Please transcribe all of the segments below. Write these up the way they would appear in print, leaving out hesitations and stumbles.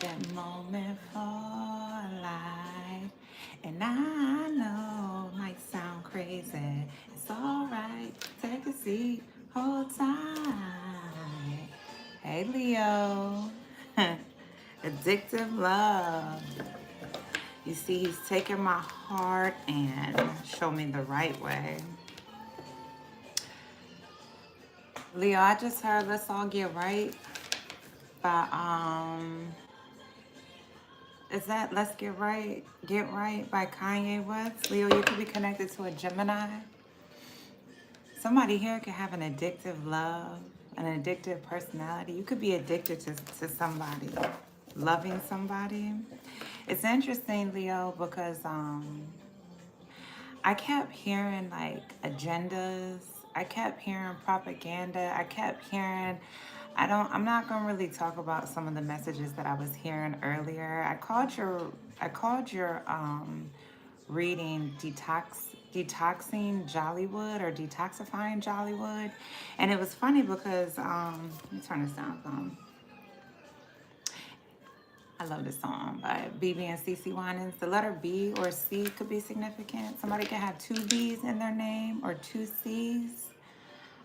that moment for life. And I know it might sound crazy. It's alright. Take a seat. Hold tight. Hey, Leo. Addictive love. You see, he's taking my heart and show me the right way. Leo, I just heard Let's All Get Right by is that Let's Get Right by Kanye West? Leo, you could be connected to a Gemini. Somebody here could have an addictive love, an addictive personality. You could be addicted to somebody, loving somebody. It's interesting, Leo, because I kept hearing like agendas. I kept hearing propaganda. I kept hearing I'm not gonna really talk about some of the messages that I was hearing earlier. I called your reading detoxing Jollywood or detoxifying Jollywood. And it was funny because let me turn this down. I love this song by BB and CC Winans. The letter B or C could be significant. Somebody can have two B's in their name or two C's.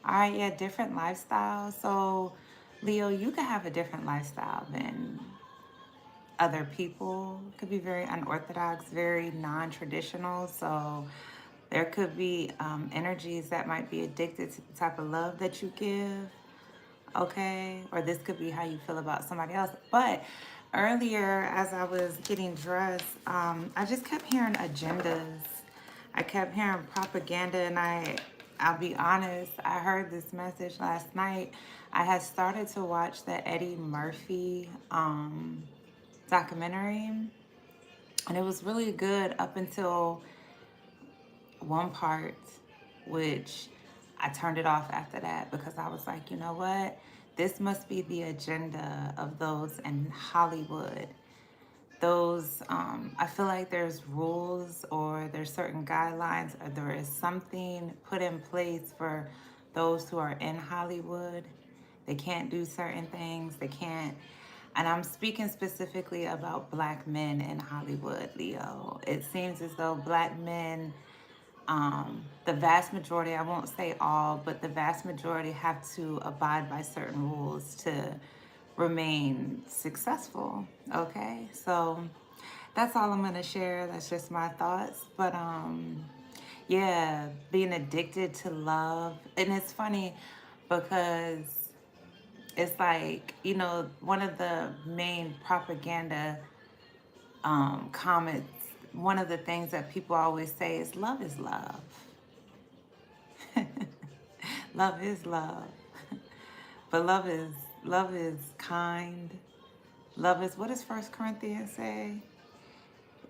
All right, yeah, different lifestyles. So, Leo, you could have a different lifestyle than other people. Could be very unorthodox, very non-traditional. So, there could be energies that might be addicted to the type of love that you give. Okay, or this could be how you feel about somebody else. But earlier, as I was getting dressed, I just kept hearing agendas. I kept hearing propaganda, and I'll be honest, I heard this message last night. I had started to watch the Eddie Murphy documentary, and it was really good up until one part, which I turned it off after that because I was like, you know what? This must be the agenda of those in Hollywood. Those, I feel like there's rules or there's certain guidelines or there is something put in place for those who are in Hollywood. They can't do certain things. They can't, and I'm speaking specifically about black men in Hollywood, Leo. It seems as though black men, the vast majority, I won't say all, but the vast majority have to abide by certain rules to remain successful. Okay, so that's all I'm gonna share. That's just my thoughts. But yeah, being addicted to love, and it's funny because it's like, you know, one of the main propaganda comments, one of the things that people always say is love is love. Love is love. But love is kind. Love is, what does First Corinthians say?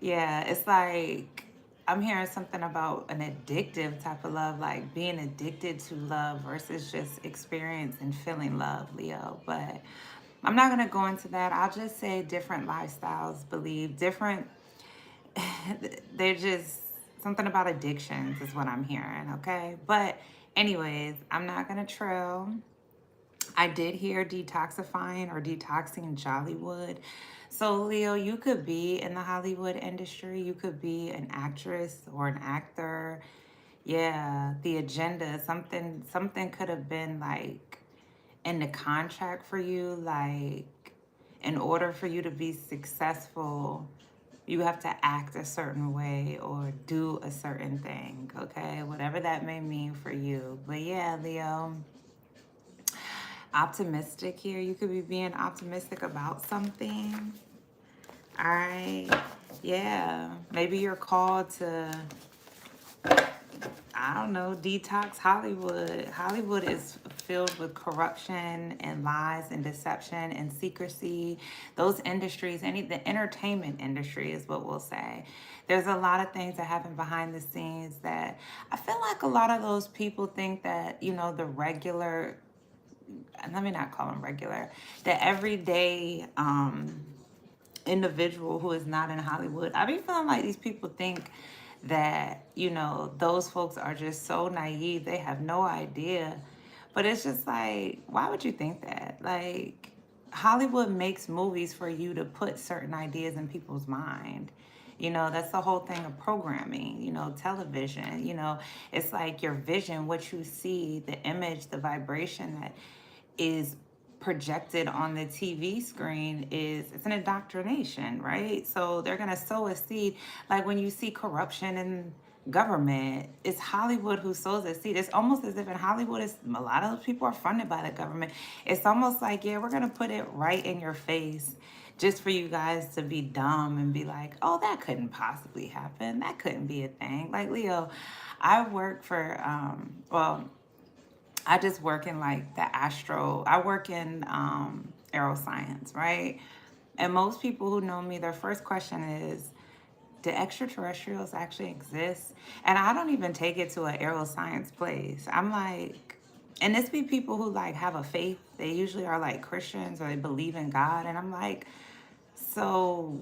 Yeah, it's like I'm hearing something about an addictive type of love, like being addicted to love versus just experiencing feeling love, Leo. But I'm not gonna go into that. I'll just say different lifestyles believe different. They're just something about addictions is what I'm hearing. Okay, but anyways, I'm not gonna trail. I did hear detoxifying or detoxing Jollywood. So, Leo, you could be in the Hollywood industry. You could be an actress or an actor. Yeah, the agenda, something could have been like in the contract for you, like in order for you to be successful, you have to act a certain way or do a certain thing, okay? Whatever that may mean for you. But yeah, Leo, optimistic here. You could be being optimistic about something. All right. Yeah. Maybe you're called to, I don't know, detox Hollywood. Hollywood is filled with corruption and lies and deception and secrecy. Those industries, the entertainment industry is what we'll say. There's a lot of things that happen behind the scenes that I feel like a lot of those people think that, you know, the regular, let me not call them regular, the everyday individual who is not in Hollywood. I be feeling like these people think that, you know, those folks are just so naive. They have no idea. But it's just like, why would you think that? Like, Hollywood makes movies for you to put certain ideas in people's mind. You know, that's the whole thing of programming, you know, television. You know, it's like your vision, what you see, the image, the vibration that is projected on the TV screen it's an indoctrination, right? So they're going to sow a seed. Like when you see corruption in government, it's Hollywood who sows a seed. It's almost as if in Hollywood, a lot of those people are funded by the government. It's almost like, yeah, we're going to put it right in your face just for you guys to be dumb and be like, oh, that couldn't possibly happen. That couldn't be a thing. Like, Leo, I work for, I just work in like I work in aeroscience, right? And most people who know me, their first question is, do extraterrestrials actually exist? And I don't even take it to an aeroscience place. I'm like, and this be people who like have a faith. They usually are like Christians or they believe in God. And I'm like, so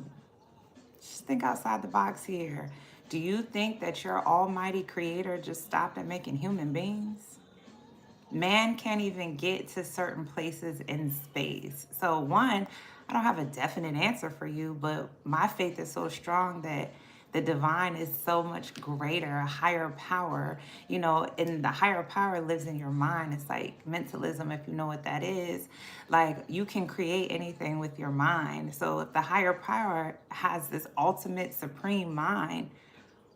just think outside the box here. Do you think that your almighty creator just stopped at making human beings? Man can't even get to certain places in space. So one, I don't have a definite answer for you, but my faith is so strong that the divine is so much greater, a higher power, you know, and the higher power lives in your mind. It's like mentalism, if you know what that is. Like you can create anything with your mind. So if the higher power has this ultimate supreme mind,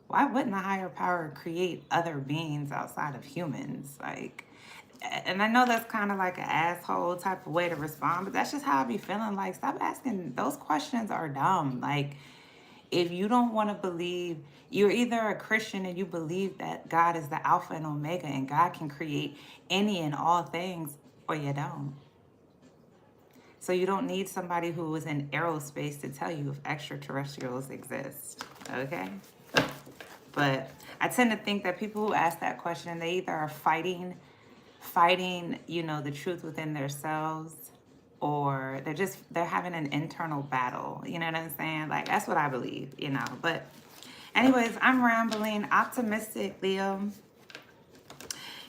why wouldn't the higher power create other beings outside of humans? Like, and I know that's kind of like an asshole type of way to respond, but that's just how I be feeling. Like, stop asking. Those questions are dumb. Like, if you don't want to believe, you're either a Christian and you believe that God is the Alpha and Omega and God can create any and all things, or you don't. So you don't need somebody who is in aerospace to tell you if extraterrestrials exist, okay? But I tend to think that people who ask that question, they either are fighting, you know, the truth within themselves, or they're having an internal battle. You know what I'm saying? Like, that's what I believe, you know. But anyways, I'm rambling. Optimistic, Leo.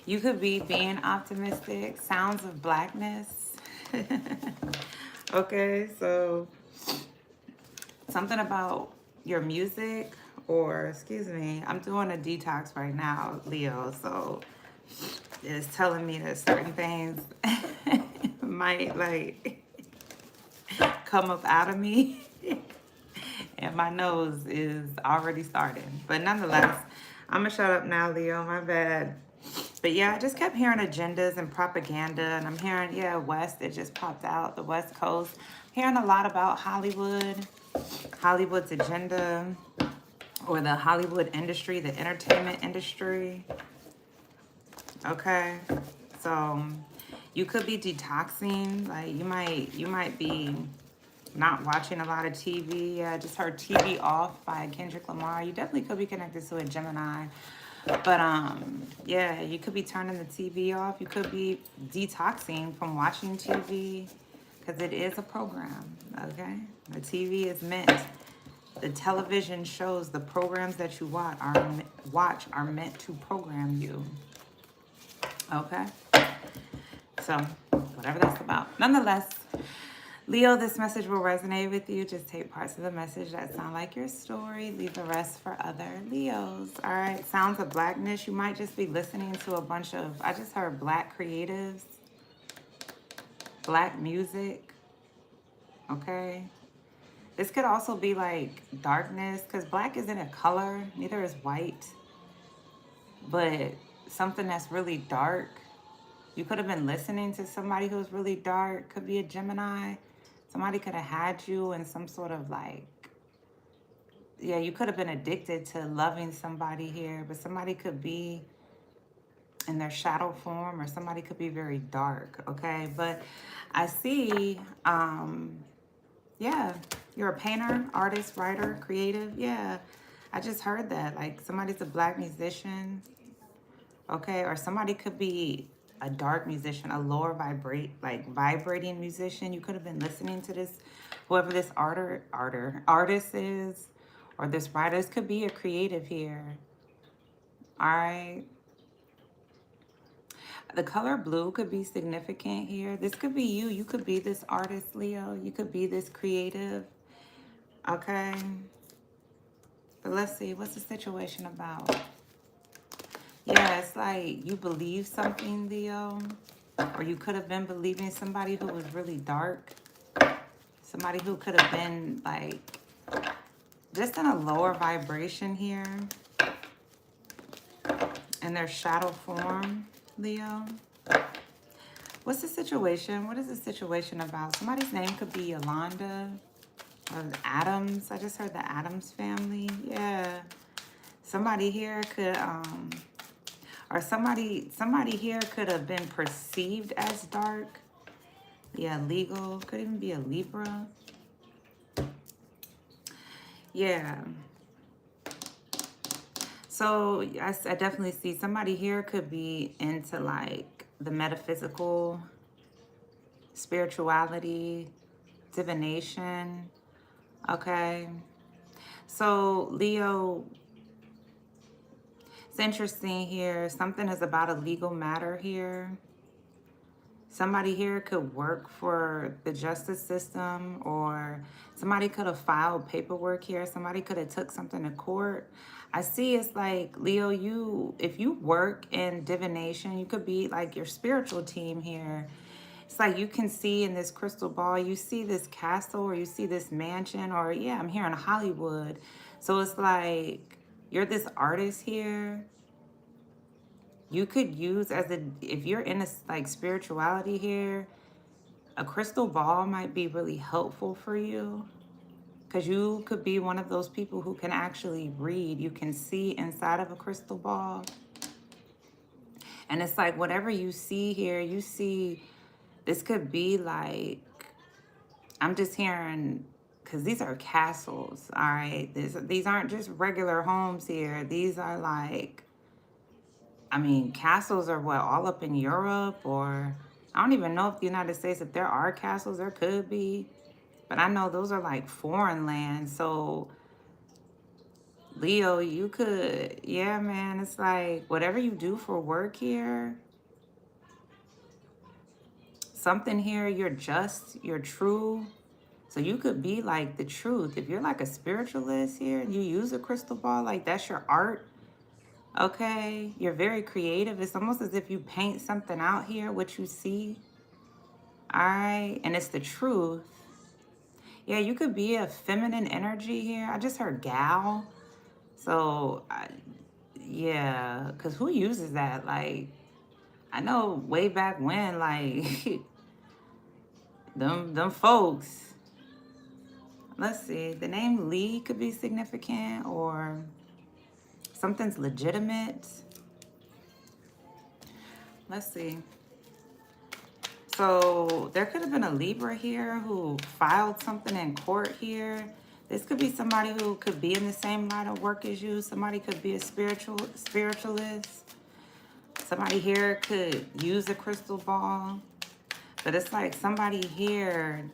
You could be being optimistic. Sounds of blackness. Okay, so something about your music, or excuse me, I'm doing a detox right now, Leo, so it's telling me that certain things might like come up out of me. And my nose is already starting. But nonetheless, I'm gonna shut up now, Leo, my bad. But yeah, I just kept hearing agendas and propaganda, and I'm hearing, yeah, West, it just popped out, the West Coast. Hearing a lot about Hollywood, Hollywood's agenda, or the Hollywood industry, the entertainment industry. Okay, so you could be detoxing. Like you might be not watching a lot of TV. Yeah, I just heard TV Off by Kendrick Lamar. You definitely could be connected to a Gemini. But yeah, you could be turning the TV off. You could be detoxing from watching TV, because it is a program, okay? The TV is meant, the television shows, the programs that you watch are meant to program you, okay? So whatever that's about. Nonetheless, Leo, this message will resonate with you. Just take parts of the message that sound like your story. Leave the rest for other Leos. All right. Sounds of blackness. You might just be listening to a bunch of, I just heard black creatives, black music. Okay. This could also be like darkness, because black isn't a color. Neither is white. But something that's really dark. You could have been listening to somebody who's really dark. Could be a Gemini. Somebody could have had you in some sort of like, yeah, you could have been addicted to loving somebody here, but somebody could be in their shadow form, or somebody could be very dark, okay? But I see, yeah, you're a painter, artist, writer, creative. Yeah, I just heard that. Like somebody's a black musician, okay? Or somebody could be a dark musician, a lower vibrating musician. You could have been listening to this, whoever this artist is, or this writer. This could be a creative here. All right. The color blue could be significant here. This could be you. You could be this artist, Leo. You could be this creative. Okay. But let's see. What's the situation about? Yeah, it's like you believe something, Leo. Or you could have been believing somebody who was really dark. Somebody who could have been like just in a lower vibration here. In their shadow form, Leo. What's the situation? What is the situation about? Somebody's name could be Yolanda or Adams. I just heard the Adams family. Yeah. Somebody here could, or somebody here could have been perceived as dark. Yeah, legal. Could even be a Libra. Yeah. So I definitely see somebody here could be into like the metaphysical, spirituality, divination. Okay. So Leo, it's interesting here. Something is about a legal matter here. Somebody here could work for the justice system, or somebody could have filed paperwork here. Somebody could have took something to court. I see it's like, Leo, if you work in divination, you could be like your spiritual team here. It's like you can see in this crystal ball, you see this castle or you see this mansion, or yeah, I'm here in Hollywood. So it's like you're this artist here. You could use if you're in like spirituality here, a crystal ball might be really helpful for you, because you could be one of those people who can actually read. You can see inside of a crystal ball. And it's like whatever you see here, you see, this could be like, I'm just hearing, because these are castles, all right? These aren't just regular homes here. These are like, I mean, castles are what, all up in Europe, or I don't even know if the United States, if there are castles, there could be. But I know those are like foreign lands. So Leo, you could, yeah, man, it's like whatever you do for work here, something here, you're just, you're true. So you could be like the truth. If you're like a spiritualist here and you use a crystal ball, like that's your art. Okay, you're very creative. It's almost as if you paint something out here, what you see. All right, and it's the truth. Yeah, you could be a feminine energy here. I just heard gal. So, yeah, because who uses that? Like, I know way back when, like, them folks. Let's see, the name Lee could be significant, or something's legitimate. Let's see. So there could have been a Libra here who filed something in court here. This could be somebody who could be in the same line of work as you. Somebody could be a spiritualist. Somebody here could use a crystal ball. But it's like somebody here,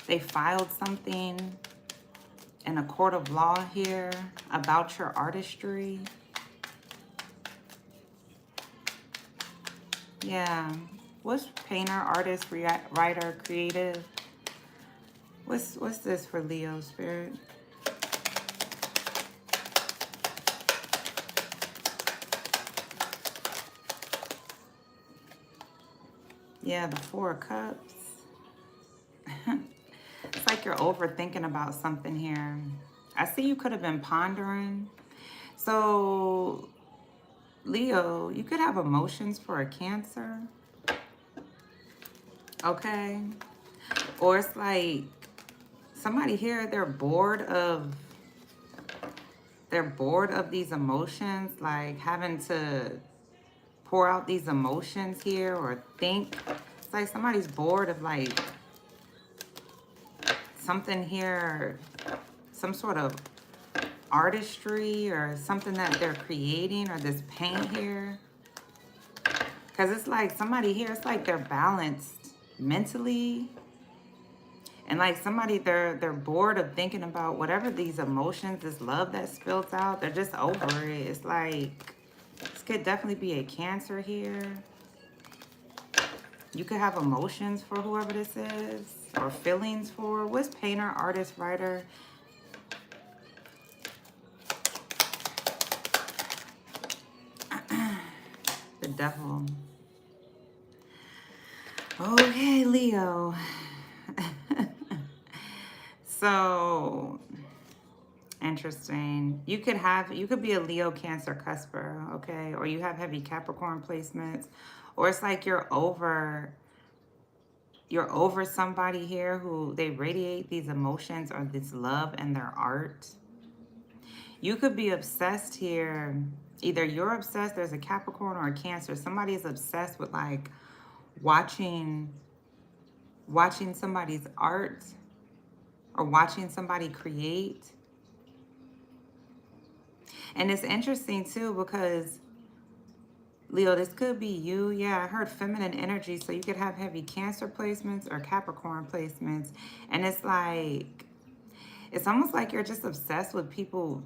they filed something in a court of law here about your artistry. Yeah. What's painter, artist, writer, creative? What's this for Leo, Spirit? Yeah, the Four of Cups. It's like you're overthinking about something here. I see you could have been pondering. So, Leo, you could have emotions for a Cancer. Okay. Or it's like somebody here, they're bored of these emotions, like having to pour out these emotions here or think. It's like somebody's bored of like something here, some sort of artistry or something that they're creating, or this paint here. Because it's like somebody here, it's like they're balanced mentally. And like somebody, they're bored of thinking about whatever these emotions, this love that spills out. They're just over it. It's like, this could definitely be a Cancer here. You could have emotions for whoever this is, or feelings for. What's painter, artist, writer? The devil. Okay, Leo. So interesting. You could be a Leo Cancer cusper, okay? Or you have heavy Capricorn placements. Or it's like you're over somebody here who they radiate these emotions or this love and their art. You could be obsessed here. Either you're obsessed, there's a Capricorn or a Cancer. Somebody is obsessed with like watching somebody's art or watching somebody create. And it's interesting too because Leo, this could be you. Yeah, I heard feminine energy. So you could have heavy Cancer placements or Capricorn placements. And it's like, it's almost like you're just obsessed with people.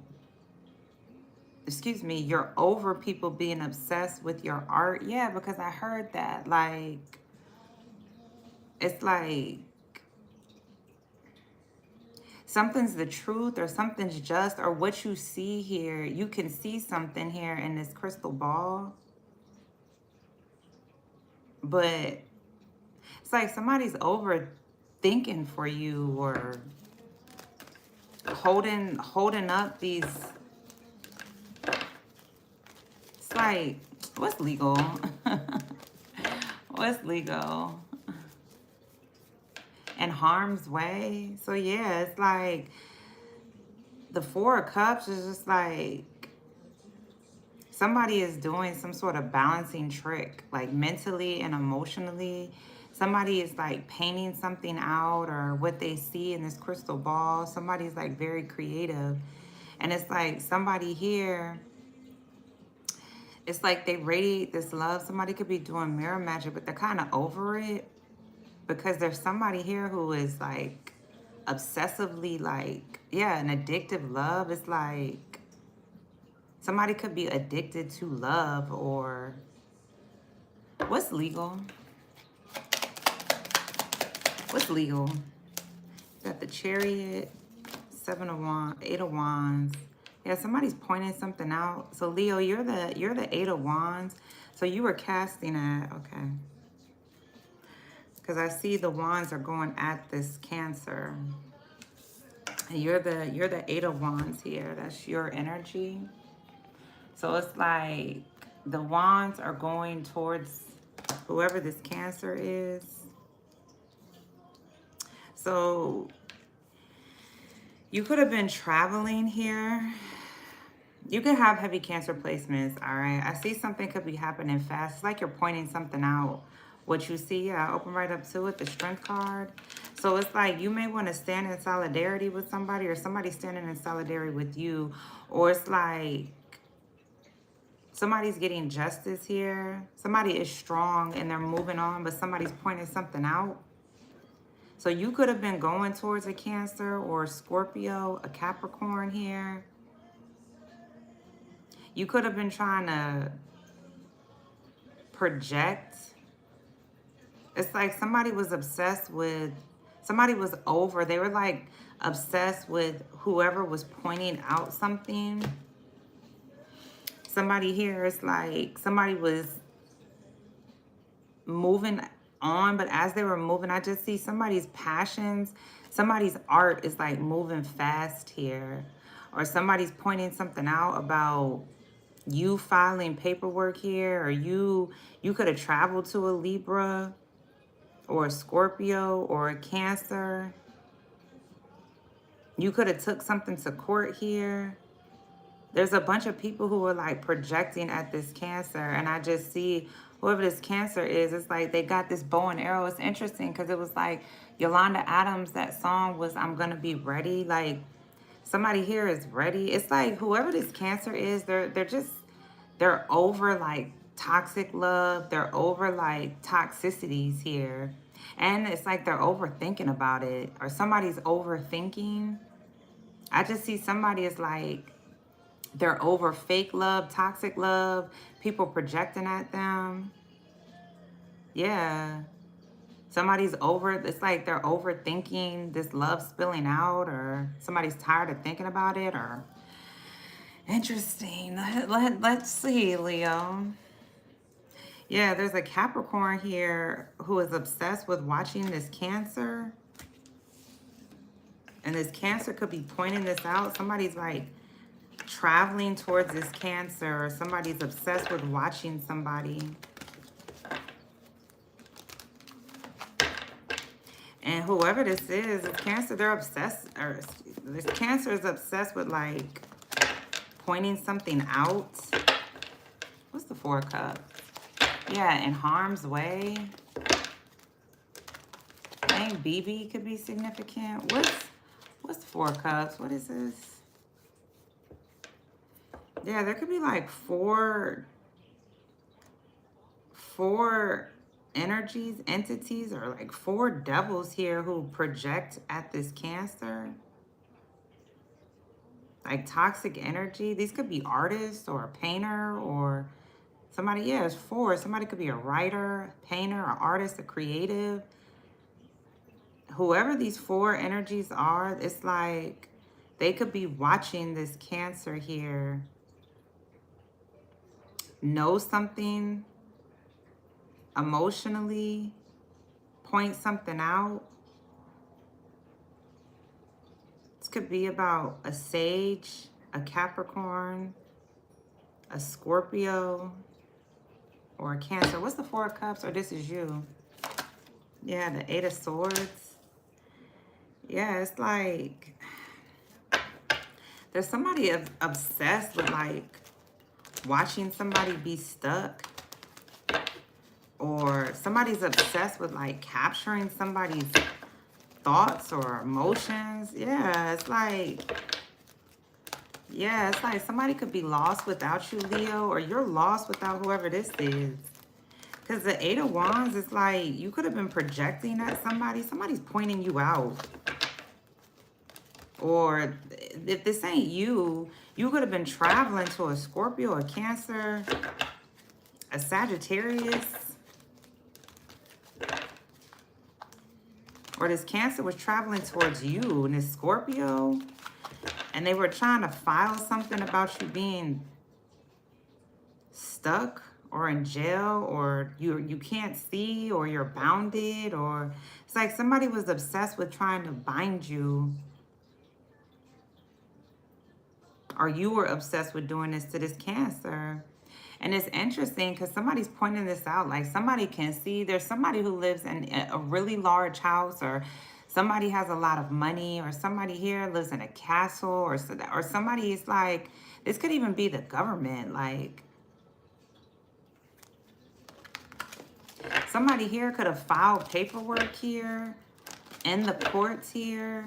Excuse me, you're over people being obsessed with your art. Yeah, because I heard that. Like, it's like something's the truth or something's just, or what you see here. You can see something here in this crystal ball. But it's like somebody's overthinking for you or holding up these. It's like, what's legal? What's legal? In harm's way. So yeah, it's like the Four of Cups is just like somebody is doing some sort of balancing trick, like mentally and emotionally. Somebody is like painting something out or what they see in this crystal ball. Somebody's like very creative. And it's like somebody here, it's like they radiate this love. Somebody could be doing mirror magic, but they're kind of over it because there's somebody here who is like obsessively like, yeah, an addictive love. It's like somebody could be addicted to love or what's legal? What's legal? Got the Chariot, 7 of Wands, 8 of Wands. Yeah, somebody's pointing something out. So Leo, you're the 8 of Wands. So you were casting that, okay. Because I see the wands are going at this Cancer. And you're the 8 of Wands here. That's your energy. So it's like the wands are going towards whoever this Cancer is. So you could have been traveling here. You could have heavy Cancer placements, all right? I see something could be happening fast. It's like you're pointing something out. What you see, yeah, open right up to it, the Strength card. So it's like you may want to stand in solidarity with somebody or somebody standing in solidarity with you. Or it's like somebody's getting justice here. Somebody is strong and they're moving on, but somebody's pointing something out. So you could have been going towards a Cancer or a Scorpio, a Capricorn here. You could have been trying to project. It's like somebody was obsessed with, somebody was over. They were like obsessed with whoever was pointing out something. Somebody here is like, somebody was moving on, but as they were moving, I just see somebody's passions, somebody's art is like moving fast here. Or somebody's pointing something out about you filing paperwork here, or you could have traveled to a Libra or a Scorpio or a Cancer. You could have took something to court here. There's a bunch of people who are like projecting at this Cancer, and I just see whoever this Cancer is, it's like they got this bow and arrow. It's interesting because it was like Yolanda Adams, that song was I'm Gonna Be Ready. Like somebody here is ready. It's like whoever this Cancer is, they're over like toxic love. They're over like toxicities here. And it's like they're overthinking about it, or somebody's overthinking. I just see somebody is like, they're over fake love, toxic love, people projecting at them. Yeah. Somebody's it's like they're overthinking this love spilling out, or somebody's tired of thinking about it, or interesting. Let's see, Leo. Yeah, there's a Capricorn here who is obsessed with watching this Cancer. And this Cancer could be pointing this out. Somebody's like traveling towards this Cancer, or somebody's obsessed with watching somebody. And whoever this is Cancer, they're obsessed, or this Cancer is obsessed with like pointing something out. What's the Four of Cups? Yeah, in harm's way. I think BB could be significant. What's the Four of Cups? What is this? Yeah, there could be like four energies, entities, or like four devils here who project at this Cancer. Like toxic energy. These could be artists or a painter or somebody. Yeah, it's four. Somebody could be a writer, painter, an artist, a creative. Whoever these four energies are, it's like they could be watching this Cancer here know something emotionally, point something out. This could be about a Sage, a Capricorn, a Scorpio, or a Cancer. What's the Four of Cups? Or this is you. Yeah, the Eight of Swords. Yeah, it's like there's somebody obsessed with like watching somebody be stuck, or somebody's obsessed with like capturing somebody's thoughts or emotions. Yeah, it's like somebody could be lost without you, Leo, or you're lost without whoever this is. Because the Eight of Wands is like you could have been projecting at somebody. Somebody's pointing you out. Or if this ain't you, you could have been traveling to a Scorpio, a Cancer, a Sagittarius. Or this Cancer was traveling towards you and this Scorpio. And they were trying to file something about you being stuck or in jail, or you can't see, or you're bounded, or it's like somebody was obsessed with trying to bind you. Or you were obsessed with doing this to this Cancer. And it's interesting because somebody's pointing this out. Like somebody can see. There's somebody who lives in a really large house, or somebody has a lot of money, or somebody here lives in a castle, or somebody's like, this could even be the government. Like somebody here could have filed paperwork here in the courts here.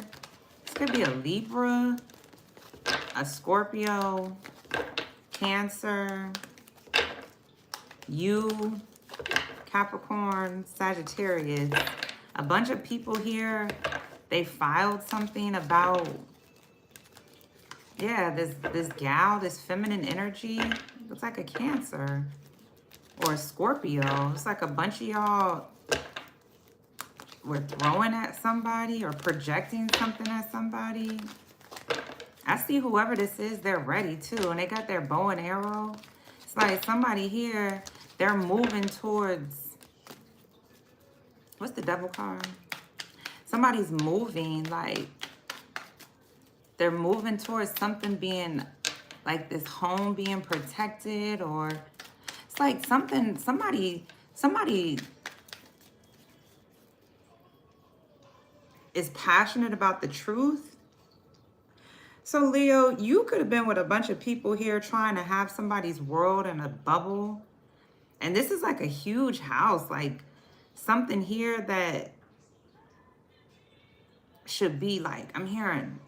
This could be a Libra, a Scorpio, Cancer, you, Capricorn, Sagittarius. A bunch of people here, they filed something about, yeah, this gal, this feminine energy. Looks like a Cancer or a Scorpio. It's like a bunch of y'all were throwing at somebody or projecting something at somebody. I see whoever this is, they're ready too. And they got their bow and arrow. It's like somebody here, they're moving towards, what's the Devil card? Somebody's moving, like, they're moving towards something being, like this home being protected, or it's like somebody is passionate about the truth. So Leo, you could have been with a bunch of people here trying to have somebody's world in a bubble. And this is like a huge house, like something here that should be like, I'm hearing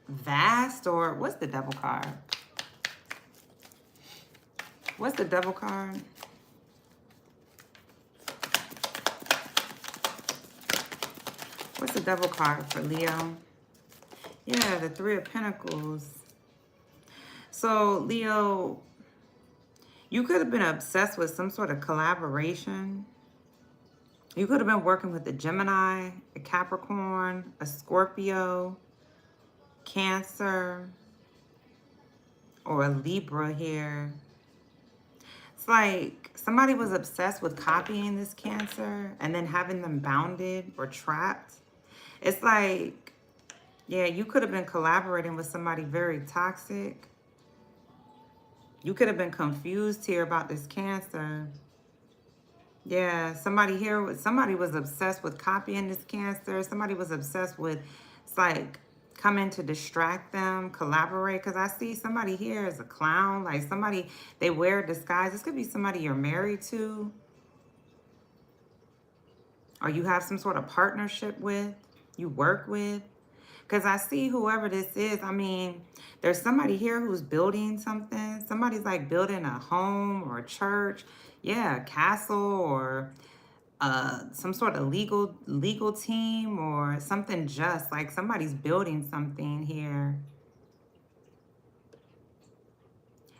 vast, or what's the Devil card? What's the Devil card? What's the Devil card for Leo? Yeah, the Three of Pentacles. So, Leo, you could have been obsessed with some sort of collaboration. You could have been working with a Gemini, a Capricorn, a Scorpio, Cancer, or a Libra here. It's like somebody was obsessed with copying this Cancer and then having them bounded or trapped. It's like, yeah, you could have been collaborating with somebody very toxic. You could have been confused here about this Cancer. Yeah, somebody here, somebody was obsessed with copying this Cancer. Somebody was obsessed with, it's like, coming to distract them, collaborate. Because I see somebody here is a clown. Like somebody, they wear a disguise. This could be somebody you're married to. Or you have some sort of partnership with, you work with. Because I see whoever this is, I mean, there's somebody here who's building something. Somebody's like building a home or a church. Yeah, a castle or some sort of legal team or something, just like somebody's building something here.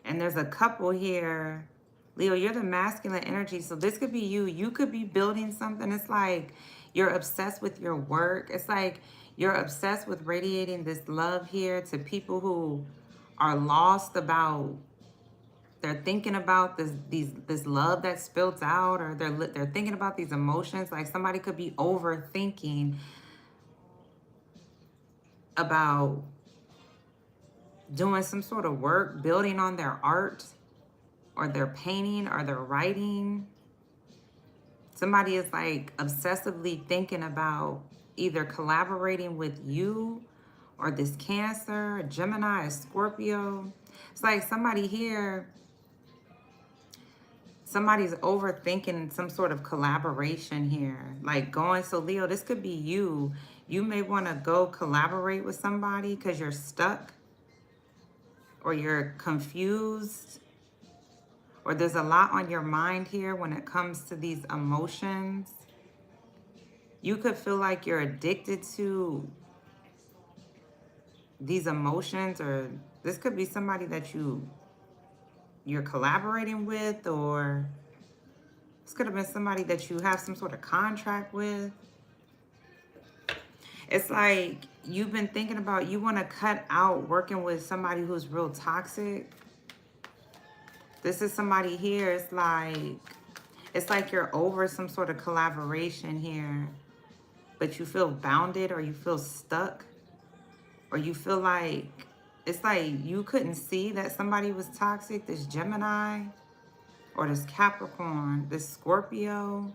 And there's a couple here. Leo, you're the masculine energy. So this could be you. You could be building something. It's like you're obsessed with your work. It's like you're obsessed with radiating this love here to people who are lost about, they're thinking about this love that's spilled out, or they're thinking about these emotions. Like somebody could be overthinking about doing some sort of work, building on their art or their painting or their writing. Somebody is like obsessively thinking about either collaborating with you or this Cancer, a Gemini, a Scorpio. It's like somebody here, somebody's overthinking some sort of collaboration here. Like going, so Leo, this could be you. You may want to go collaborate with somebody because you're stuck or you're confused, or there's a lot on your mind here when it comes to these emotions. You could feel like you're addicted to these emotions, or this could be somebody that you're collaborating with, or this could have been somebody that you have some sort of contract with. It's like you've been thinking about, you want to cut out working with somebody who's real toxic. This is somebody here, it's like you're over some sort of collaboration here, but you feel bounded or you feel stuck, or you feel like, it's like you couldn't see that somebody was toxic, this Gemini or this Capricorn, this Scorpio.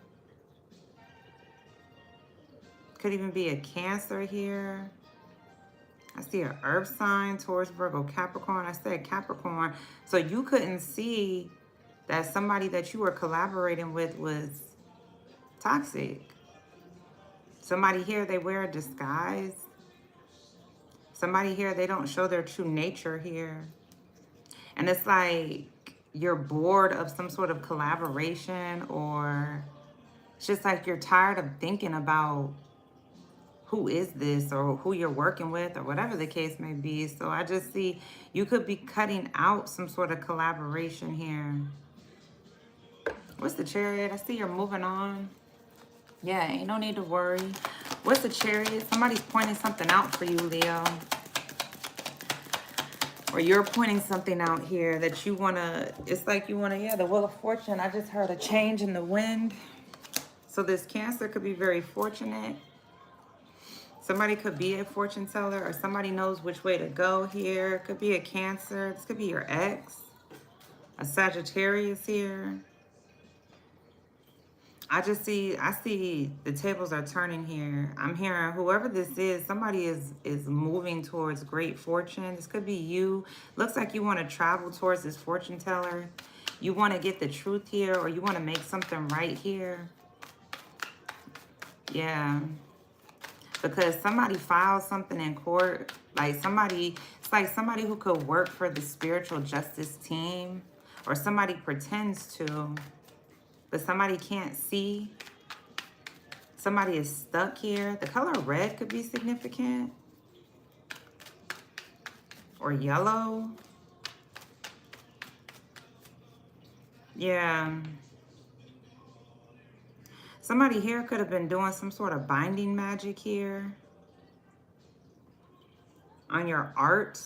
Could even be a Cancer here. I see an earth sign, Taurus, Virgo, Capricorn. I said Capricorn. So you couldn't see that somebody that you were collaborating with was toxic. Somebody here, they wear a disguise. Somebody here, they don't show their true nature here. And it's like you're bored of some sort of collaboration, or it's just like you're tired of thinking about who is this or who you're working with or whatever the case may be. So I just see you could be cutting out some sort of collaboration here. What's the Chariot? I see you're moving on. Yeah, ain't no need to worry. What's the Chariot? Somebody's pointing something out for you, Leo. Or you're pointing something out here that you want to, it's like you want to, yeah, the Wheel of Fortune. I just heard a change in the wind. So this Cancer could be very fortunate. Somebody could be a fortune teller, or somebody knows which way to go here. Could be a Cancer. This could be your ex. A Sagittarius here. I see the tables are turning here. I'm hearing whoever this is, somebody is moving towards great fortune. This could be you. Looks like you want to travel towards this fortune teller. You want to get the truth here, or you want to make something right here. Yeah. Because somebody filed something in court. Like somebody, it's like somebody who could work for the spiritual justice team, or somebody pretends to, but somebody can't see. Somebody is stuck here. The color red could be significant. Or yellow. Yeah. Somebody here could have been doing some sort of binding magic here on your art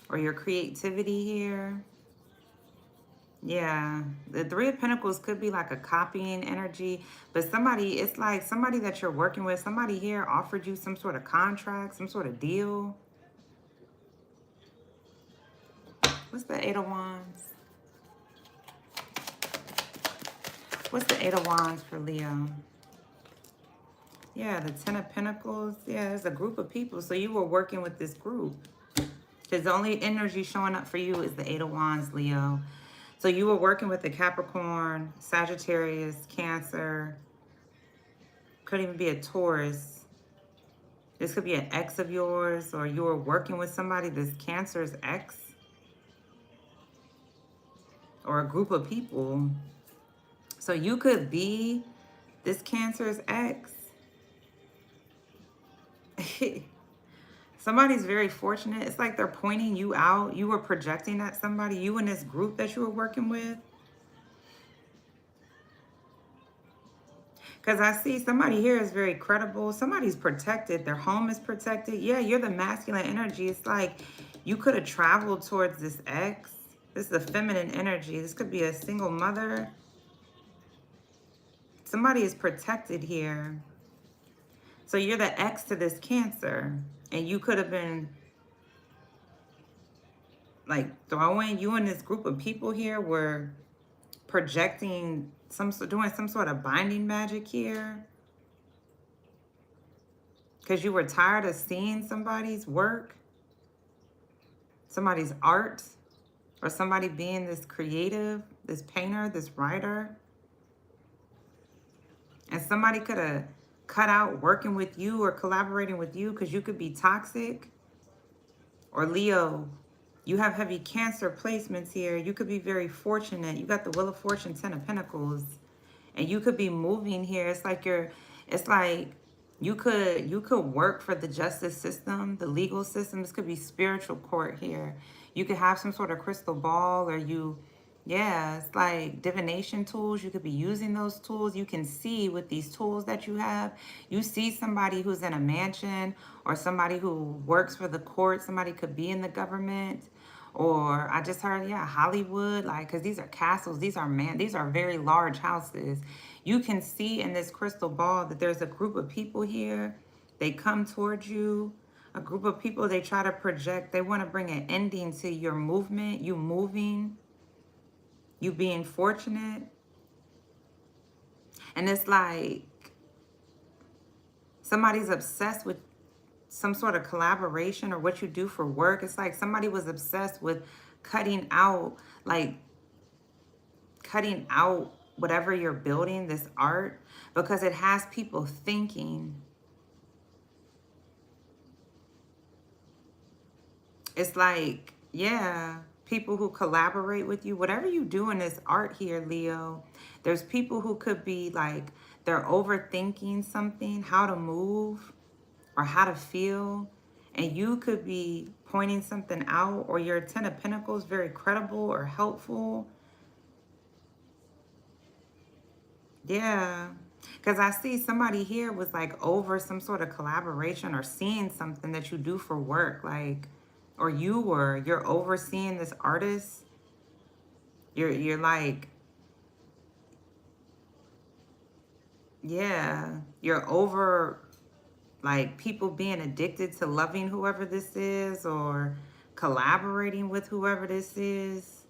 or your creativity here. Yeah, the Three of Pentacles could be like a copying energy, but somebody, it's like somebody that you're working with, somebody here offered you some sort of contract, some sort of deal. What's the Eight of Wands? What's the Eight of Wands for Leo? Yeah, the Ten of Pentacles. Yeah, there's a group of people. So you were working with this group. Because the only energy showing up for you is the Eight of Wands, Leo. So you were working with the Capricorn, Sagittarius, Cancer. Could even be a Taurus. This could be an ex of yours, or you were working with somebody, this Cancer's ex. Or a group of people. So you could be this Cancer's ex. Somebody's very fortunate. It's like they're pointing you out. You were projecting at somebody. You and this group that you were working with. Because I see somebody here is very credible. Somebody's protected. Their home is protected. Yeah, you're the masculine energy. It's like you could have traveled towards this ex. This is the feminine energy. This could be a single mother. Somebody is protected here. So you're the ex to this Cancer. And you could have been like throwing, you and this group of people here were projecting, doing some sort of binding magic here. Because you were tired of seeing somebody's work, somebody's art, or somebody being this creative, this painter, this writer. And somebody could have cut out working with you or collaborating with you because you could be toxic. Or Leo, you have heavy Cancer placements here. You could be very fortunate. You got the Wheel of Fortune, Ten of Pentacles. And you could be moving here. It's like you could work for the justice system, the legal system. This could be spiritual court here. You could have some sort of crystal ball, or yeah, it's like divination tools. You could be using those tools. You can see with these tools that you have. You see somebody who's in a mansion, or somebody who works for the court. Somebody could be in the government. Or I just heard, yeah, Hollywood, like, because these are castles. These are very large houses. You can see in this crystal ball that there's a group of people here. They come towards you. A group of people, they try to project. They want to bring an ending to your movement, you moving, you being fortunate. And it's like somebody's obsessed with some sort of collaboration or what you do for work. It's like somebody was obsessed with cutting out whatever you're building, this art, because it has people thinking. It's like, yeah, people who collaborate with you, whatever you do in this art here, Leo, there's people who could be like, they're overthinking something, how to move or how to feel. And you could be pointing something out, or your Ten of Pentacles, very credible or helpful. Yeah, because I see somebody here was like over some sort of collaboration or seeing something that you do for work, like, or you're overseeing this artist. You're like, yeah, you're over like people being addicted to loving whoever this is, or collaborating with whoever this is.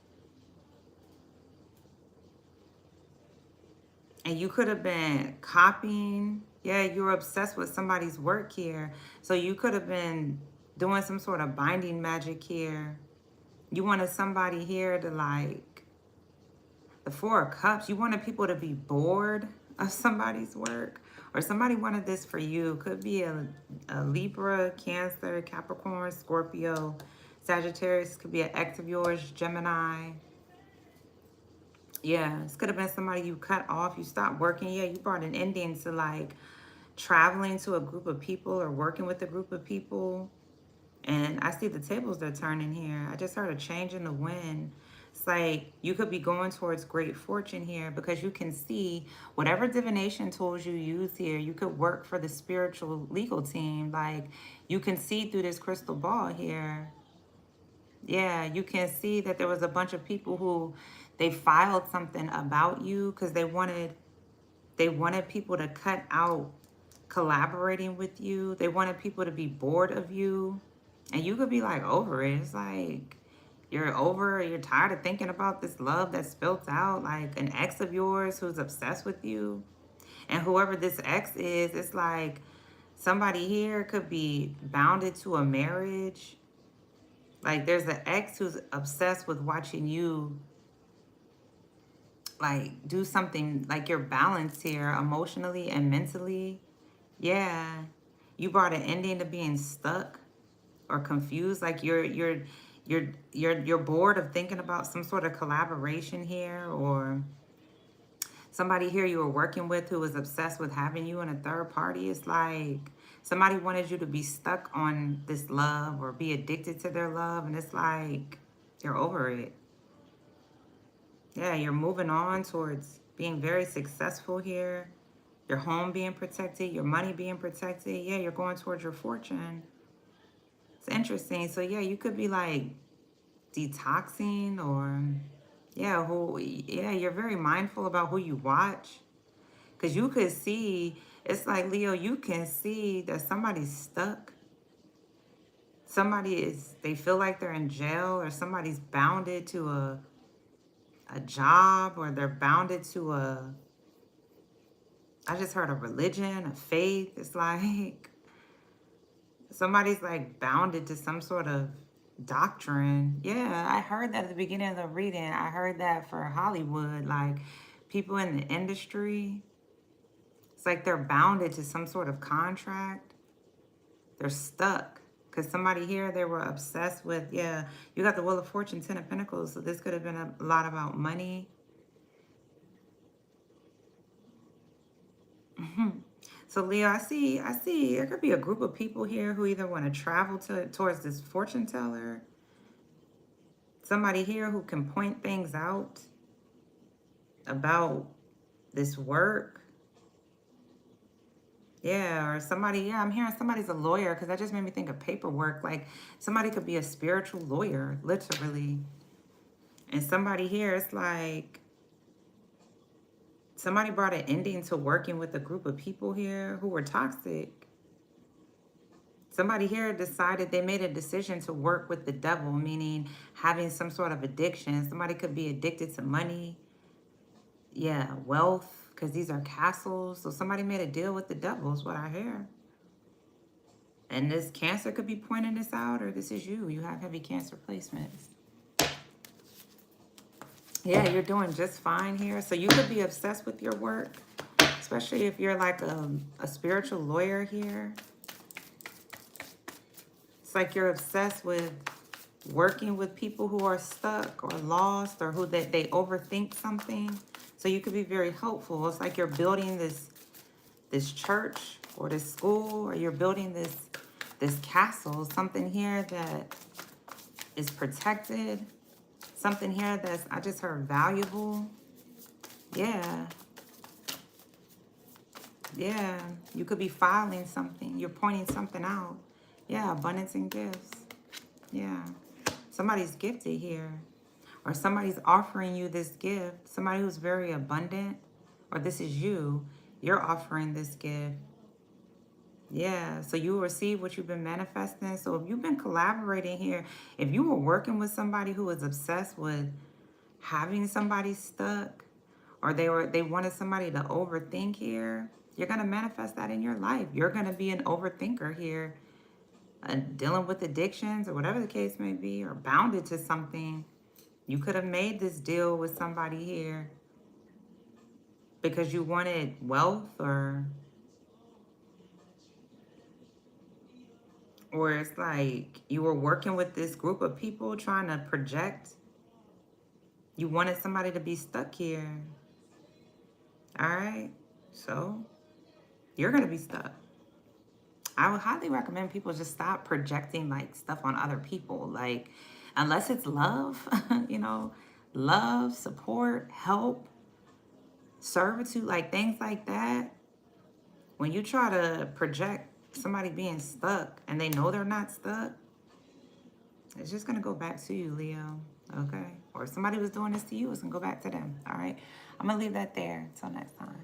And you could have been copying. Yeah, you were obsessed with somebody's work here. So you could have been doing some sort of binding magic here. You wanted somebody here to like, the Four of Cups, you wanted people to be bored of somebody's work. Or somebody wanted this for you. Could be a Libra, Cancer, Capricorn, Scorpio, Sagittarius. Could be an ex of yours, Gemini. Yeah, this could have been somebody you cut off. You stopped working. Yeah, you brought an ending to like traveling to a group of people or working with a group of people. And I see the tables are turning here. I just heard a change in the wind. It's like you could be going towards great fortune here because you can see whatever divination tools you use here, you could work for the spiritual legal team. Like you can see through this crystal ball here. Yeah, you can see that there was a bunch of people who they filed something about you because they wanted people to cut out collaborating with you. They wanted people to be bored of you. And you could be like over it. It's like you're over, you're tired of thinking about this love that's spilled out, like an ex of yours who's obsessed with you. And whoever this ex is, it's like somebody here could be bounded to a marriage. Like there's an ex who's obsessed with watching you like do something, like you're balanced here emotionally and mentally. Yeah. You brought an ending to being stuck or confused. Like you're bored of thinking about some sort of collaboration here, or somebody here you were working with who was obsessed with having you in a third party. It's like somebody wanted you to be stuck on this love or be addicted to their love, and it's like you're over it. Yeah, you're moving on towards being very successful here. Your home being protected, your money being protected. Yeah, you're going towards your fortune. It's interesting. So yeah, you could be like detoxing, or yeah, you're very mindful about who you watch. Because you could see, it's like Leo, you can see that somebody's stuck. They feel like they're in jail, or somebody's bounded to a job, or they're bounded to I just heard a religion, a faith. It's like somebody's like bounded to some sort of doctrine. Yeah, I heard that at the beginning of the reading. I heard that for Hollywood, like people in the industry. It's like they're bounded to some sort of contract. They're stuck. Because somebody here, they were obsessed with, yeah, you got the Wheel of Fortune, 10 of Pentacles. So this could have been a lot about money. So Leo, I see, there could be a group of people here who either want to travel towards this fortune teller. Somebody here who can point things out about this work. Yeah, or somebody, yeah, I'm hearing somebody's a lawyer, because that just made me think of paperwork. Like somebody could be a spiritual lawyer, literally. And somebody here, it's like somebody brought an ending to working with a group of people here who were toxic. Somebody here decided, they made a decision to work with the devil, meaning having some sort of addiction. Somebody could be addicted to money. Yeah, wealth, because these are castles. So somebody made a deal with the devil is what I hear. And this Cancer could be pointing this out, or this is you. You have heavy Cancer placements. Yeah, you're doing just fine here. So you could be obsessed with your work, especially if you're like a spiritual lawyer here. It's like you're obsessed with working with people who are stuck or lost, or who they overthink something. So you could be very helpful. It's like you're building this church or this school, or you're building this castle, something here that is protected, something here that's, I just heard, valuable. Yeah. Yeah, you could be filing something. You're pointing something out. Yeah, abundance and gifts. Yeah. Somebody's gifted here. Or somebody's offering you this gift. Somebody who's very abundant. Or this is you. You're offering this gift. Yeah, so you will receive what you've been manifesting. So if you've been collaborating here, if you were working with somebody who was obsessed with having somebody stuck, or they wanted somebody to overthink here, you're going to manifest that in your life. You're going to be an overthinker here, dealing with addictions or whatever the case may be, or bounded to something. You could have made this deal with somebody here because you wanted wealth, or it's like you were working with this group of people trying to project. You wanted somebody to be stuck here. All right, so you're going to be stuck. I would highly recommend people just stop projecting like stuff on other people. Like, unless it's love, you know, love, support, help, servitude, like things like that. When you try to project somebody being stuck and they know they're not stuck, it's just going to go back to you, Leo. Okay? Or if somebody was doing this to you, it's going to go back to them. All right? I'm going to leave that there. Until next time.